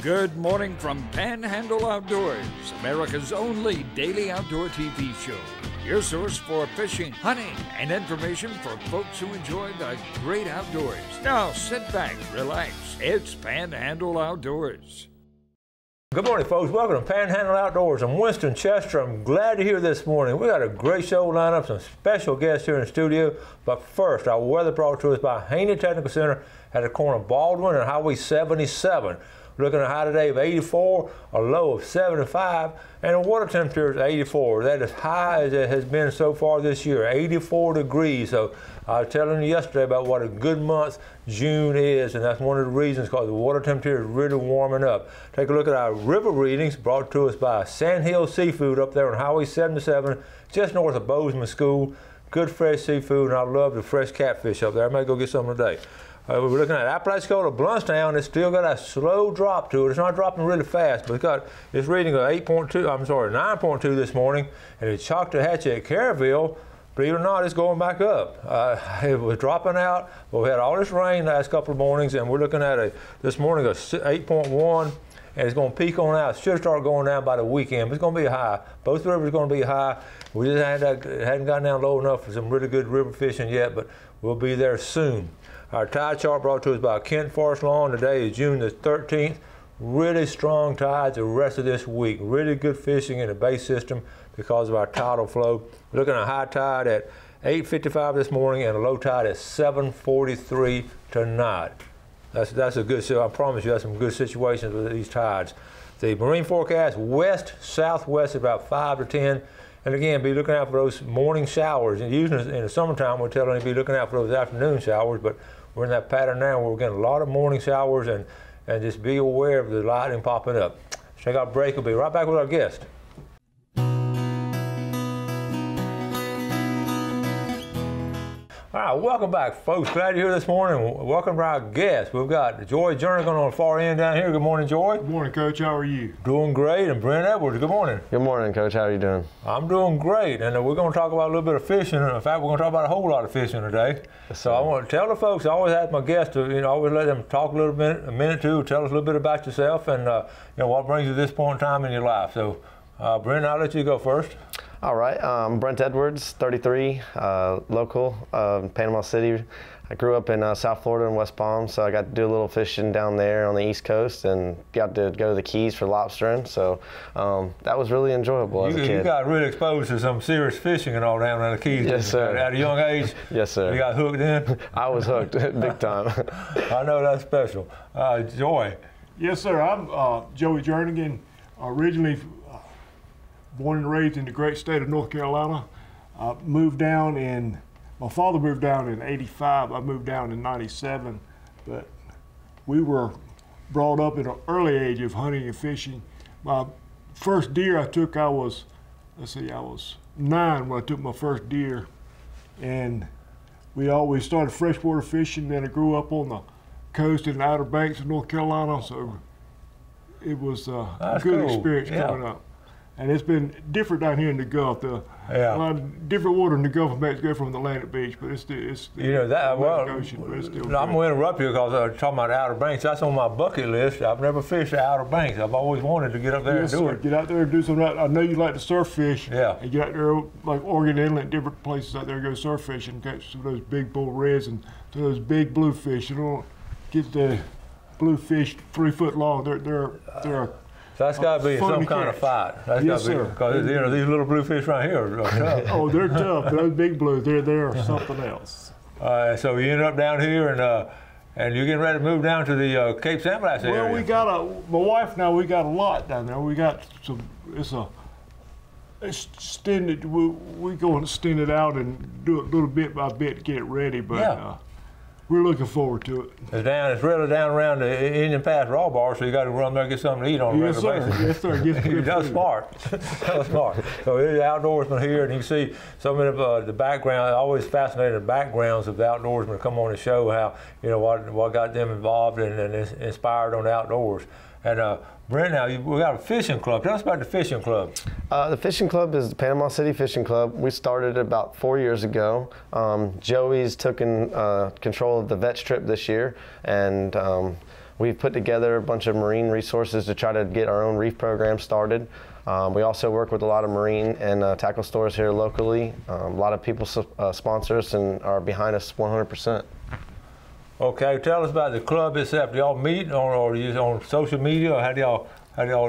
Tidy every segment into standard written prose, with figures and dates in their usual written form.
Good morning from Panhandle Outdoors, America's only daily outdoor TV show. Your source for fishing, hunting, and information for folks who enjoy the great outdoors. Now sit back, relax. It's Panhandle Outdoors. Good morning, folks. Welcome to Panhandle Outdoors. I'm Winston Chester. I'm glad to hear this morning. We got a great show lined up, some special guests here in the studio. But first, our weather brought to us by Haney Technical Center at the corner of Baldwin and Highway 77. We're looking at a high today of 84, a low of 75, and a water temperature is 84. That is high as it has been so far this year, 84 degrees. So I was telling you yesterday about what a good month June is, and that's one of the reasons because the water temperature is really warming up. Take a look at our river readings brought to us by Sandhill Seafood up there on Highway 77, just north of Bozeman School. Good fresh seafood, and I love the fresh catfish up there. I may go get some today. We're looking at Apalachicola, Bluntstown. It's still got a slow drop to it. It's not dropping really fast, but it's reading a 9.2 this morning, and it's Choctawhatchee at Caryville. Believe it or not, it's going back up. It was dropping out, but we had all this rain last couple of mornings, and we're looking at this morning a 8.1, and it's going to peak on out. It should start going down by the weekend, but it's going to be high. Both rivers are going to be high. We just hadn't gotten down low enough for some really good river fishing yet, but we'll be there soon. Our tide chart brought to us by Kent Forest Lawn. Today is June the 13th. Really strong tides the rest of this week. Really good fishing in the bay system because of our tidal flow. We're looking at a high tide at 8:55 this morning and a low tide at 7:43 tonight. That's a good, so I promise you that's some good situations with these tides. The marine forecast, west-southwest about 5 to 10. And again, be looking out for those morning showers. And usually in the summertime, we're telling you to be looking out for those afternoon showers, but we're in that pattern now where we're getting a lot of morning showers, and just be aware of the lightning popping up. Let's take our break. We'll be right back with our guest. All right, welcome back, folks. Glad you're here this morning. Welcome to our guest. We've got Joy Jernigan on the far end down here. Good morning, Joy. Good morning, Coach. How are you? Doing great. And Brent Edwards, good morning. Good morning, Coach. How are you doing? I'm doing great. And we're going to talk about a little bit of fishing. In fact, we're going to talk about a whole lot of fishing today. So I want to tell the folks, I always ask my guests to, always let them talk a minute or two, tell us a little bit about yourself and, what brings you to this point in time in your life. So, Brent, I'll let you go first. All right, Brent Edwards, 33, local, Panama City. I grew up in South Florida and West Palm, so I got to do a little fishing down there on the East Coast and got to go to the Keys for lobstering. So that was really enjoyable as a kid. You got really exposed to some serious fishing and all down in the Keys. Yes, sir. At a young age? Yes, sir. You got hooked in? I was hooked, big time. I know that's special. Joy. Yes, sir. I'm Joey Jernigan, originally born and raised in the great state of North Carolina. My father moved down in '85. I moved down in '97, but we were brought up at an early age of hunting and fishing. My first deer I took, I was 9 when I took my first deer, and we always started freshwater fishing. Then I grew up on the coast in the Outer Banks of North Carolina, so it was a good experience growing up. And it's been different down here in the Gulf. A lot of different water in the Gulf of Mexico from the Atlantic Beach, but it's I'm going to interrupt you because I was talking about the Outer Banks. That's on my bucket list. I've never fished the Outer Banks. I've always wanted to get up there and do it. Get out there and do some of that. I know you like to surf fish. Yeah. And get out there like Oregon Inlet, different places out there, go surf fishing, catch some of those big bull reds and some of those big bluefish. You don't get the bluefish 3 foot long. They're So that's got to be some kind of fight. Yes, sir. Because these little bluefish right here are tough. Oh, they're tough. Those big blues, they're something else. So you ended up down here, and you're getting ready to move down to the Cape San Blas area. Well, my wife now, we got a lot down there. We got some. It's extended. We go and extend it out and do it little bit by bit to get it ready. But we're looking forward to it. It's really down around the Indian Pass Raw Bar, so you got to run there and get something to eat on a regular basis. Yes, sir. That's smart. That's smart. So it's outdoorsman here, and you can see some of the background. Always fascinated the backgrounds of the outdoorsmen come on the show, how what got them involved and inspired on the outdoors. And Brent, now we got a fishing club. Tell us about the fishing club. The fishing club is the Panama City Fishing Club. We started about 4 years ago. Joey's taken control of the vet trip this year, and we've put together a bunch of marine resources to try to get our own reef program started. We also work with a lot of marine and tackle stores here locally. A lot of people sponsor us and are behind us 100%. Okay, tell us about the club itself. Do y'all meet or you on social media, or how do y'all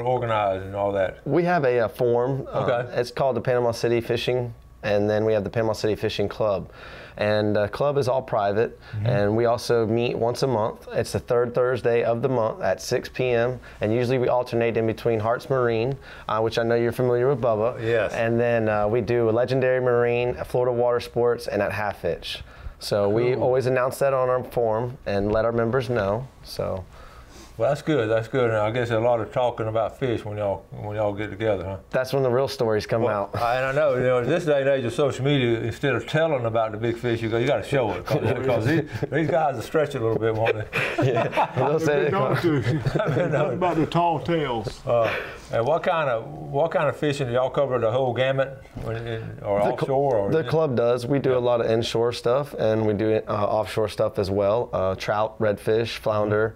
organize and all that? We have a forum. Okay. It's called the Panama City Fishing, and then we have the Panama City Fishing Club. And the club is all private, and we also meet once a month. It's the third Thursday of the month at 6 p.m. And usually we alternate in between Hearts Marine, which I know you're familiar with, Bubba. Yes. And then we do a Legendary Marine, Florida Water Sports, and at Half Hitch. So we always announce that on our forum and let our members know. So. Well, that's good. That's good. And I guess a lot of talking about fish when y'all get together, huh? That's when the real stories come out. And I know, this day and age of social media, instead of telling about the big fish, you got to show it because these guys are stretching a little bit, won't they? Yeah, they'll say Not about the tall tales. And what kind of fishing do y'all cover the whole gamut, or offshore? The club does. We do a lot of inshore stuff, and we do offshore stuff as well. Trout, redfish, flounder.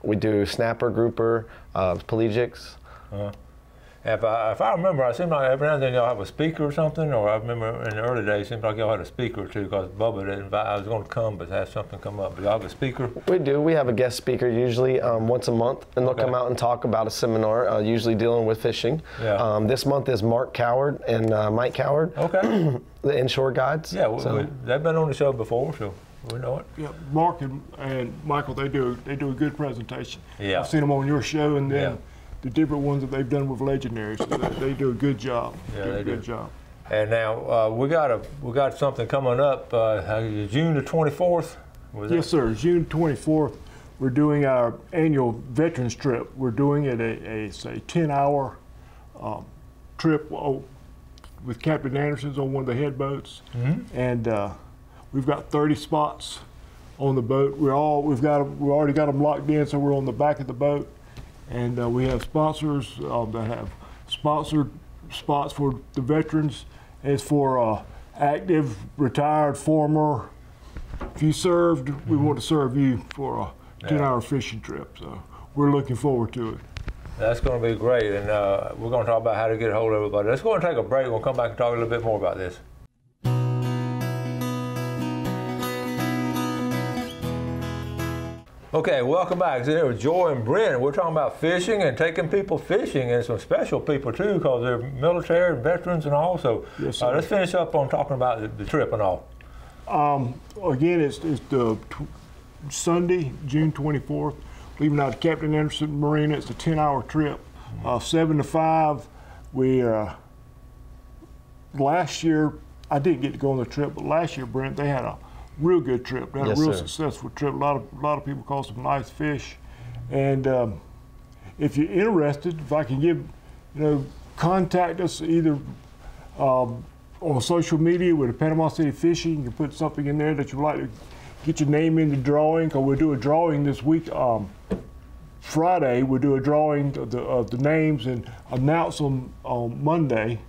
We do snapper, grouper, pelagics. If I remember, it seemed like every now and then y'all have a speaker or something, or I remember in the early days, it seemed like y'all had a speaker or two, because Bubba didn't invite, I was going to come, but had something come up. Do y'all have a speaker? We do. We have a guest speaker usually once a month, and they'll come out and talk about a seminar, usually dealing with fishing. Yeah. This month is Mark Coward and Mike Coward, Okay. the inshore guides. Yeah, So- they've been on the show before, so we know it. Yeah, Mark and Michael, they do a good presentation. Yeah. I've seen them on your show, and then Yeah. the different ones that they've done with Legendaries. So they do a good job. Yeah, do they a good do. job. And now we got something coming up, June the 24th. Yes, sir. June 24th, we're doing our annual veterans trip. We're doing it a 10-hour trip with Captain Anderson's on one of the head boats, and we've got 30 spots on the boat. We already got them locked in, so we're on the back of the boat, and we have sponsors that have sponsored spots for the veterans. It's for active, retired, former. If you served, we want to serve you for a 10-hour fishing trip. So we're looking forward to it. That's going to be great, and we're going to talk about how to get a hold of everybody. Let's go and take a break. We'll come back and talk a little bit more about this. Okay, welcome back. Here with Joy and Brent. We're talking about fishing and taking people fishing, and some special people too, because they're military and veterans and all. So Yes, sir. let's finish up on talking about the trip and all. Again, it's the Sunday, June 24th. Leaving out of Captain Anderson Marina. It's a 10-hour trip, 7 to 5. We last year I didn't get to go on the trip, but last year, Brent, they had a real good trip. They had Yes, a real sir. successful trip. A lot of people caught some nice fish, and if you're interested, if I can give, contact us either on social media with the Panama City Fishing. You can put something in there that you'd like to get your name in the drawing, because we'll do a drawing this week. Friday, we'll do a drawing of the names and announce them on Monday.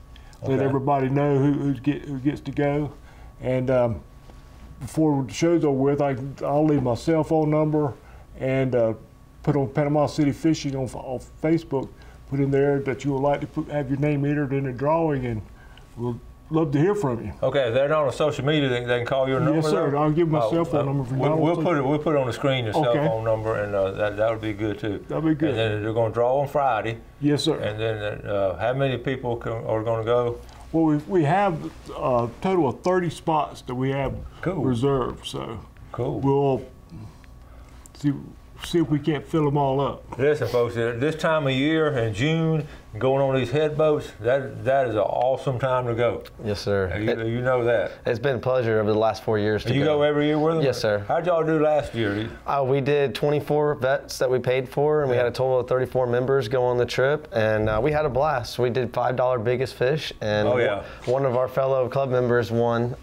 Let Okay. everybody know who gets to go. And before the show's over with, I'll leave my cell phone number and put on Panama City Fishing on Facebook. Put in there that you would like to have your name entered in the drawing, and we'll love to hear from you. Okay, if they're not on social media, they can call your number. Yes, sir. there? I'll give my cell phone number for y'all. We'll put it on the screen, your cell Okay. phone number, and that would be good too. That'll be good. And then they're going to draw on Friday. Yes, sir. And then how many people are going to go? Well, we have a total of 30 spots that we have Cool. reserved. So Cool. we'll see if we can't fill them all up. Listen, folks, this time of year in June, going on these head boats, that is an awesome time to go. Yes, sir. You know that. It's been a pleasure over the last 4 years to You go every year with them? Yes, sir. How'd y'all do last year? We did 24 vets that we paid for, and we had a total of 34 members go on the trip, and we had a blast. We did $5 biggest fish, and Oh, yeah. one of our fellow club members won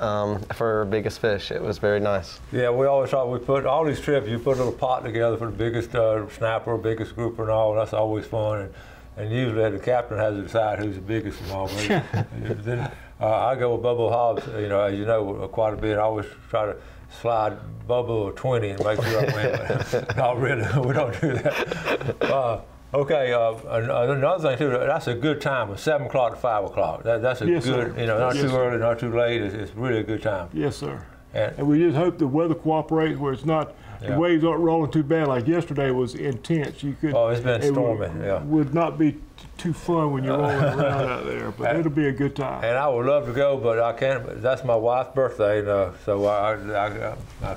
for biggest fish. It was very nice. Yeah, we always thought we put all these trips, you put a little pot together for the biggest snapper, biggest grouper and all, and that's always fun. And usually the captain has to decide who's the biggest of all. Then I go with Bubba Hobbs, as you know, quite a bit. I always try to slide Bubba a 20 and make sure I win. But not really, we don't do that. Okay, another thing too, that's a good time, 7 o'clock to 5 o'clock. That's a Yes, good, sir. not Yes, too sir. early, not too late. It's really a good time. Yes, sir. And we just hope the weather cooperates where it's not, Yeah. the waves aren't rolling too bad. Like yesterday was intense. You could. Oh, it's been stormy, yeah. Would not be too fun when you're rolling around out there, but it'll be a good time. I would love to go, but I can't. That's my wife's birthday, so I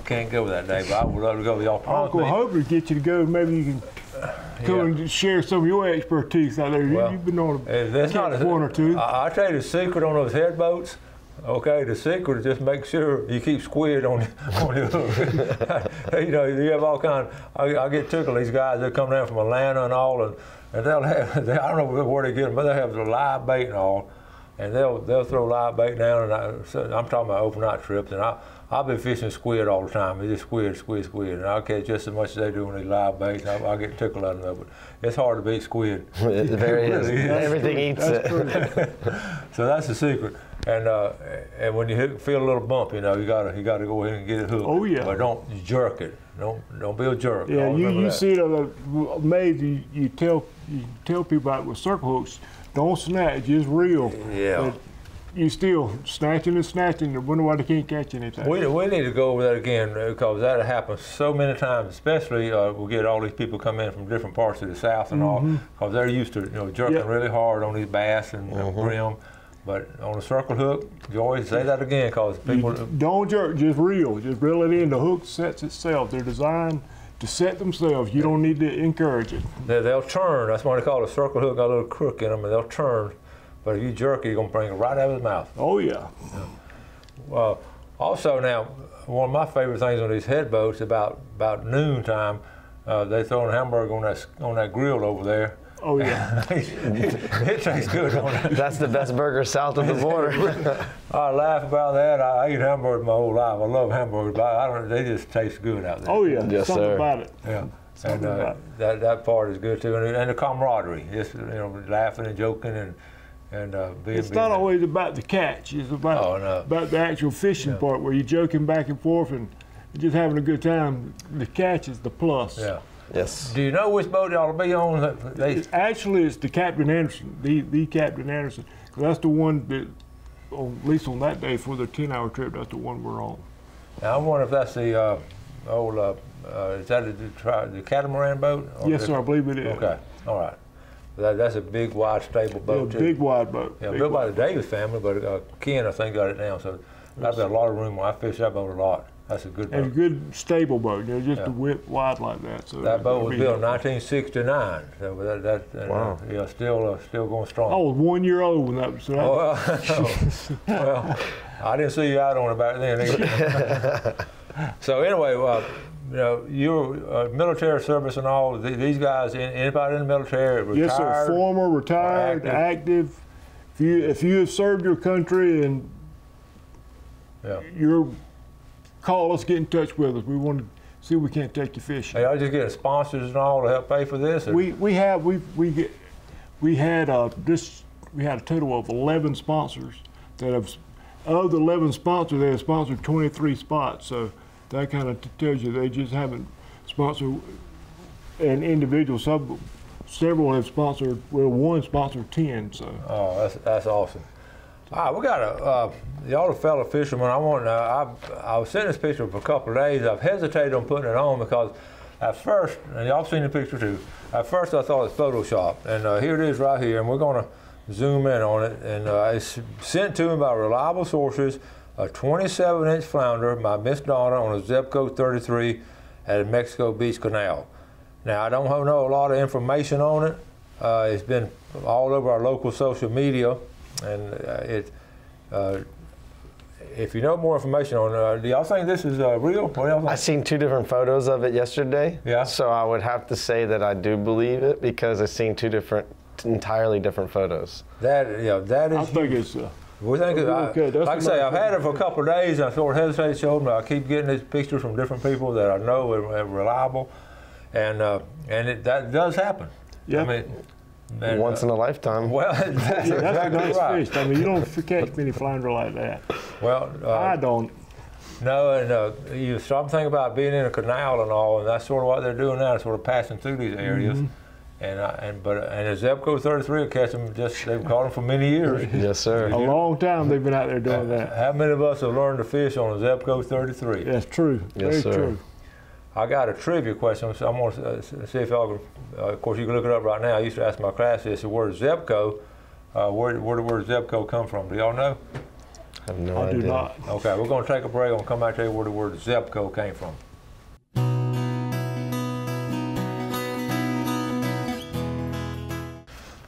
can't go that day. But I would love to go. Y'all promised Uncle me. Hope to get you to go. Maybe you can come and share some of your expertise out there. Well, You've been on That's not one or two. I'll tell you the secret on those head boats. Okay, the secret is just make sure you keep squid on your hook. You have all kind. I get tickled. These guys that come down from Atlanta and all, and they'll have. I don't know where they get them, but they have the live bait and all, and they'll throw live bait down. And I'm talking about overnight trips, and I'll be fishing squid all the time. It's just squid, and I'll catch just as much as they do on these live baits. I'll get tickled out of them, but it's hard to beat squid. It very is. really is. Everything eats it. So that's the secret. And when you feel a little bump, you gotta go ahead and get it hooked. Oh, yeah. But don't jerk it. Don't be a jerk. Yeah, Always remember you that. see it maybe you tell people out with circle hooks, don't snatch, just reel. Yeah. But you still snatching and wonder why they can't catch anything. We need to go over that again because that happens so many times. Especially we get all these people come in from different parts of the South and all because they're used to jerking Yep. really hard on these bass and brim. But on a circle hook, you always say that again because people. Don't jerk, just reel. Just reel it in. The hook sets itself. They're designed to set themselves. You don't need to encourage it. They'll turn. That's why they call it a circle hook. Got a little crook in them, and they'll turn. But if you jerk it, you're gonna bring it right out of his mouth. Oh yeah. Well, also now, one of my favorite things on these head boats about noon time, they throw a hamburger on that grill over there. Oh yeah. It tastes good, don't it? That's the best burger south of the border. I laugh about that. I eat hamburgers my whole life. I love hamburgers, but they just taste good out there. Oh yeah. Yes, Something sir. about it. Yeah. Something And about it. that part is good too, and the camaraderie, just laughing and joking and being. It's not always about the catch. It's about about the actual fishing part where you're joking back and forth and just having a good time. The catch is the plus. Yeah. Yes. Do you know which boat y'all will be on? It's the Captain Anderson, the Captain Anderson, 'cause that's the one that, at least on that day for the 10-hour trip, that's the one we're on. Now I wonder if that's the is that the catamaran boat? Or Yes, sir, I believe it is. Okay, all right. That's a big, wide, stable boat too. Big wide boat. Yeah, big built by wide. the Davis family, but Ken I think got it now, so that'd be a lot of room. I fish that boat a lot. That's a good And a boat. good stable boat, just Yeah. a width wide like that. So That boat it'll was be- built in 1969, so Wow. Yeah, still going strong. I was 1 year old when that was. So Well, I didn't see you out on it back then either. So anyway, your military service and all, these guys, anybody in the military, retired? yes, sir. Former, retired, active. If you have served your country and Yeah. you're call us, get in touch with us. We want to see if we can't take you fishing. Hey, I just getting sponsors and all to help pay for this? Or? We had a total of 11 sponsors that have. Of the 11 sponsors, they have sponsored 23 spots. So that kind of tells you they just haven't sponsored an individual. Several have sponsored. Well, one sponsored 10. So. Oh, that's awesome. All right, we got y'all the fellow fishermen. I was seeing this picture for a couple of days. I've hesitated on putting it on because at first, and y'all seen the picture too. At first, I thought it's Photoshop, and here it is right here, and we're gonna zoom in on it. And it's sent to me by reliable sources. A 27-inch flounder by Miss Donna on a Zebco 33 at Mexico Beach Canal. Now, I don't know a lot of information on it. It's been all over our local social media. And if you know more information on it, do y'all think this is real? What y'all think? I seen 2 different photos of it yesterday. Yeah. So I would have to say that I do believe it because I've seen 2 entirely different photos. That is. I think it's. We think okay, that's like I say, I've had it for a couple of days, and I sort of hesitated to show them. I keep getting these pictures from different people that I know are reliable, and that does happen. Yeah. I mean, and, Once in a lifetime. Well, that's That's exactly a nice right. fish. I mean, you don't catch many flounder like that. Well, I don't. No, and you stop thinking about being in a canal and all, and that's sort of what they're doing now, sort of passing through these areas. And the Zebco 33 will catch them. They've caught them for many years. Yes, sir. A long time they've been out there doing that. How many of us have learned to fish on a Zebco 33? That's true. Yes, Very sir. true. I got a trivia question, so I'm going to see if y'all can, of course you can look it up right now. I used to ask my class this, the word Zebco, where did the word Zebco come from? Do y'all know? I have no I idea. do not. Okay, we're going to take a break. I'm going to come back to you where the word Zebco came from.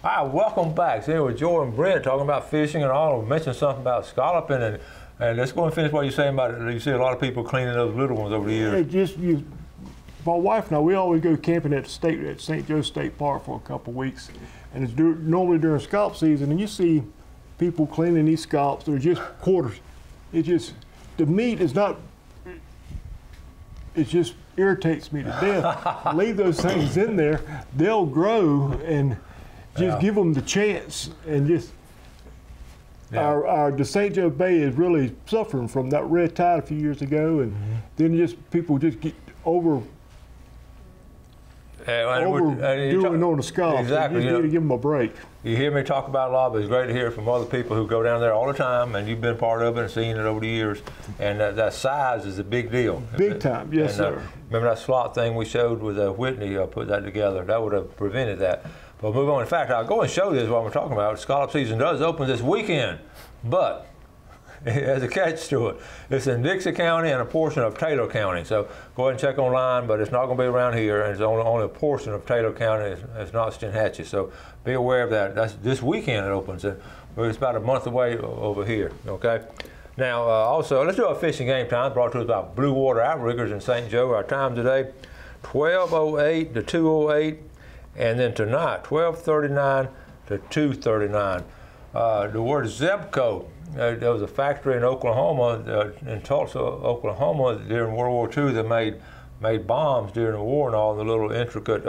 All right, welcome back. So here with Joe and Brent talking about fishing and all. We mentioned something about scalloping, and let's go and finish what you're saying about it. You see a lot of people cleaning those little ones over the years. My wife and I, we always go camping at St. Joe State Park for a couple of weeks, and it's normally during scallop season, and you see people cleaning these scallops. They're just quarters. The meat is not. It just irritates me to death. Leave those things in there; they'll grow, and just give them the chance. And just the St. Joe Bay is really suffering from that red tide a few years ago, and then people just get overdoing on the scallops. Exactly. You need to give them a break. You hear me talk about it a lot, but it's great to hear from other people who go down there all the time, and you've been part of it and seen it over the years. And that size is a big deal. Big time, yes, sir. Remember that slot thing we showed with Whitney put that together? That would have prevented that. But move on. In fact, I'll go and show this what we're talking about. Scallop season does open this weekend, but there's a catch to it. It's in Dixie County and a portion of Taylor County. So go ahead and check online, but it's not going to be around here, and it's only a portion of Taylor County. It's not Steinhatchee. So be aware of that. That's this weekend it opens. It's about a month away over here, okay? Now, also, let's do our fishing game time, brought to us by Blue Water Outriggers in St. Joe. Our time today, 12:08 to 2:08, and then tonight, 12:39 to 2:39. The word Zebco. There was a factory in Oklahoma, in Tulsa, Oklahoma, during World War II that made bombs during the war and all the little intricate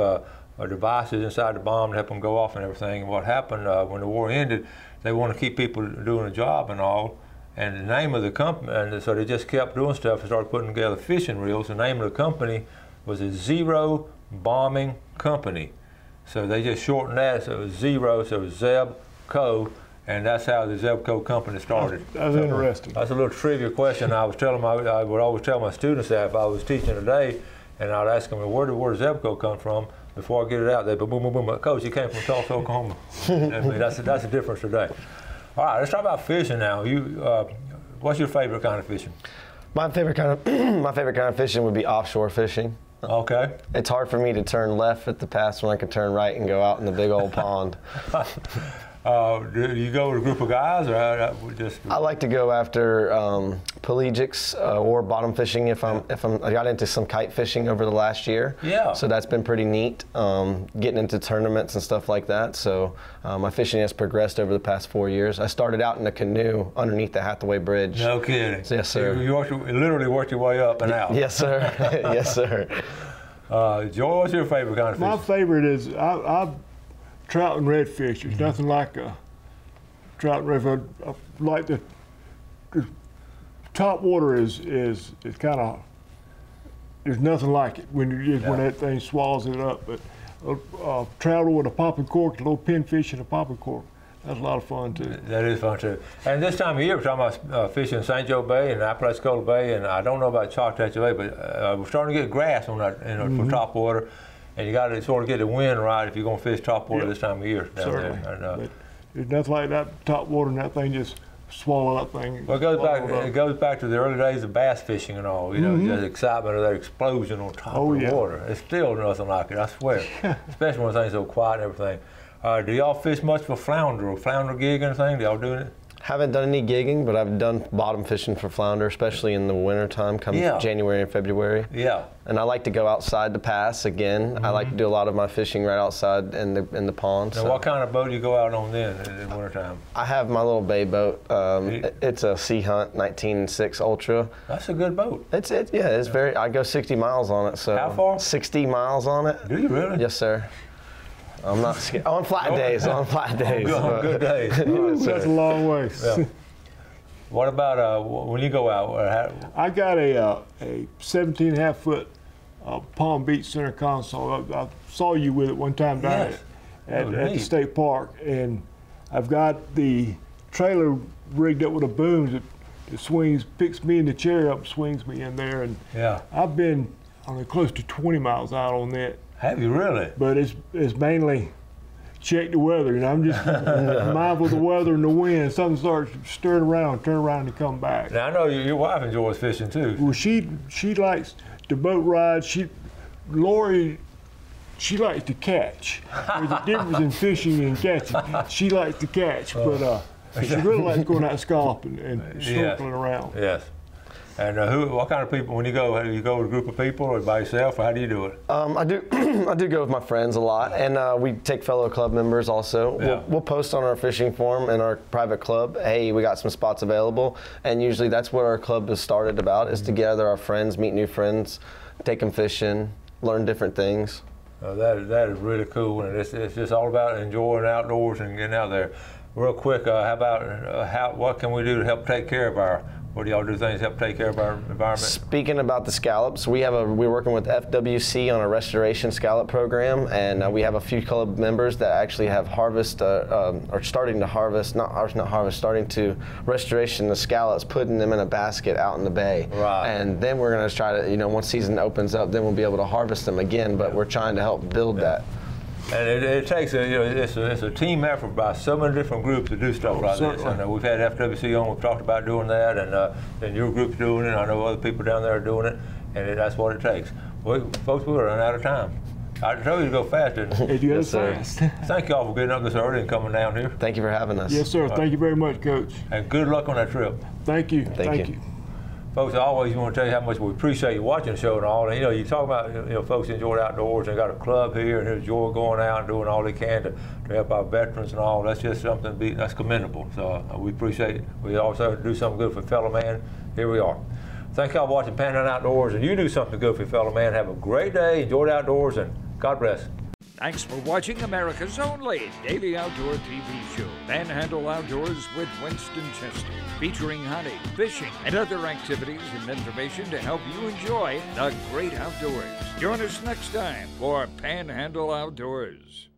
devices inside the bomb to help them go off and everything. And what happened when the war ended, they wanted to keep people doing a job and all. And the name of the company, and so they just kept doing stuff and started putting together fishing reels. The name of the company was a Zero Bombing Company. So they just shortened that, so it was Zero, so it was Zebco. And that's how the Zebco company started. That's interesting. That's a little trivia question. I would always tell my students that if I was teaching today, and I'd ask them, where did Zebco come from? Before I get it out, they'd boom, boom, boom. Coach, he came from Tulsa, Oklahoma. I mean, that's the difference today. All right, let's talk about fishing now. What's your favorite kind of fishing? My favorite kind of fishing would be offshore fishing. Okay. It's hard for me to turn left at the pass when I can turn right and go out in the big old pond. Do you go with a group of guys, or just? I like to go after pelagics or bottom fishing. I got into some kite fishing over the last year. Yeah. So that's been pretty neat. Getting into tournaments and stuff like that. So my fishing has progressed over the past 4 years. I started out in a canoe underneath the Hathaway Bridge. No kidding. Yes, sir. You literally worked your way up and out. Yes, sir. Yes, sir. Joel, what's your favorite kind of fishing? My favorite is I trout and redfish. There's nothing like a trout and redfish. I like the top water is kind of, there's nothing like it when that thing swallows it up. But trout with a popping cork, a little pinfish and a popping cork. That's a lot of fun too. That is fun too. And this time of year, we're talking about fishing in St. Joe Bay and Apalachicola Bay, and I don't know about Choctaw Bay, but we're starting to get grass on that, for top water. And you got to sort of get the wind right if you're going to fish top water this time of year down Certainly. there. And, there's nothing like that top water, and that thing just swallow that thing. Well, it goes back to the early days of bass fishing and all. You know, the excitement of that explosion on top of the water. It's still nothing like it, I swear. Especially when things so quiet and everything. Do y'all fish much for flounder or flounder gig or anything? Do y'all doing it? Haven't done any gigging, but I've done bottom fishing for flounder, especially in the wintertime, come January and February. Yeah. And I like to go outside the pass again. I like to do a lot of my fishing right outside in the pond. Now, what kind of boat do you go out on then in wintertime? I have my little bay boat. It's a Sea Hunt 19.6 Ultra. That's a good boat. It's very. I go 60 miles on it. So how far? 60 miles on it. Do you really? Yes, sir. I'm not scared. On flat days. On flat days. On good days. That's a long way. Yeah. What about when you go out? I got a 17.5-foot Palm Beach center console. I saw you with it one time down at the state park, and I've got the trailer rigged up with a boom that swings, picks me in the chair up, swings me in there, and I've been close to 20 miles out on that. Have you really? But it's mainly check the weather. You know, I'm just mindful of the weather and the wind. Something starts stirring around, turn around and come back. Now I know your wife enjoys fishing too. Well, she likes the boat ride. Lori, she likes to catch. There's a difference in fishing and catching. She likes to catch, but she really likes going out scalloping and snorkeling around. Yes. And what kind of people, when you go with a group of people or by yourself, or how do you do it? I do go with my friends a lot, and we take fellow club members also. Yeah. We'll post on our fishing forum in our private club, hey, we got some spots available, and usually that's what our club is started about, is to gather our friends, meet new friends, take them fishing, learn different things. That is really cool, and it's just all about enjoying outdoors and getting out there. Real quick, how about what can we do to help take care of what do y'all do things to help take care of our environment? Speaking about the scallops, we're working with FWC on a restoration scallop program, and we have a few club members that actually have starting to restoration the scallops, putting them in a basket out in the bay. Right. And then we're going to try to, once season opens up, then we'll be able to harvest them again, but we're trying to help build that. And it takes it's a team effort by so many different groups to do stuff like this. And we've had FWC on. We've talked about doing that, and your group's doing it. I know other people down there are doing it, and that's what it takes. Folks, we're running out of time. I told you to go fast, didn't I? Yes, sir. Thank y'all for getting up this early and coming down here. Thank you for having us. Yes, sir. Thank you very much, Coach. And good luck on that trip. Thank you. Thank you. Folks, I always want to tell you how much we appreciate you watching the show and all. And, you talk about folks enjoy the outdoors. They got a club here and enjoy going out and doing all they can to help our veterans and all. That's just something that's commendable. So we appreciate it. We also do something good for fellow man. Here we are. Thank y'all for watching Panhandle Outdoors, and you do something good for your fellow man. Have a great day. Enjoy the outdoors, and God bless. Thanks for watching America's only daily outdoor TV show, Panhandle Outdoors with Winston Chester, featuring hunting, fishing, and other activities and information to help you enjoy the great outdoors. Join us next time for Panhandle Outdoors.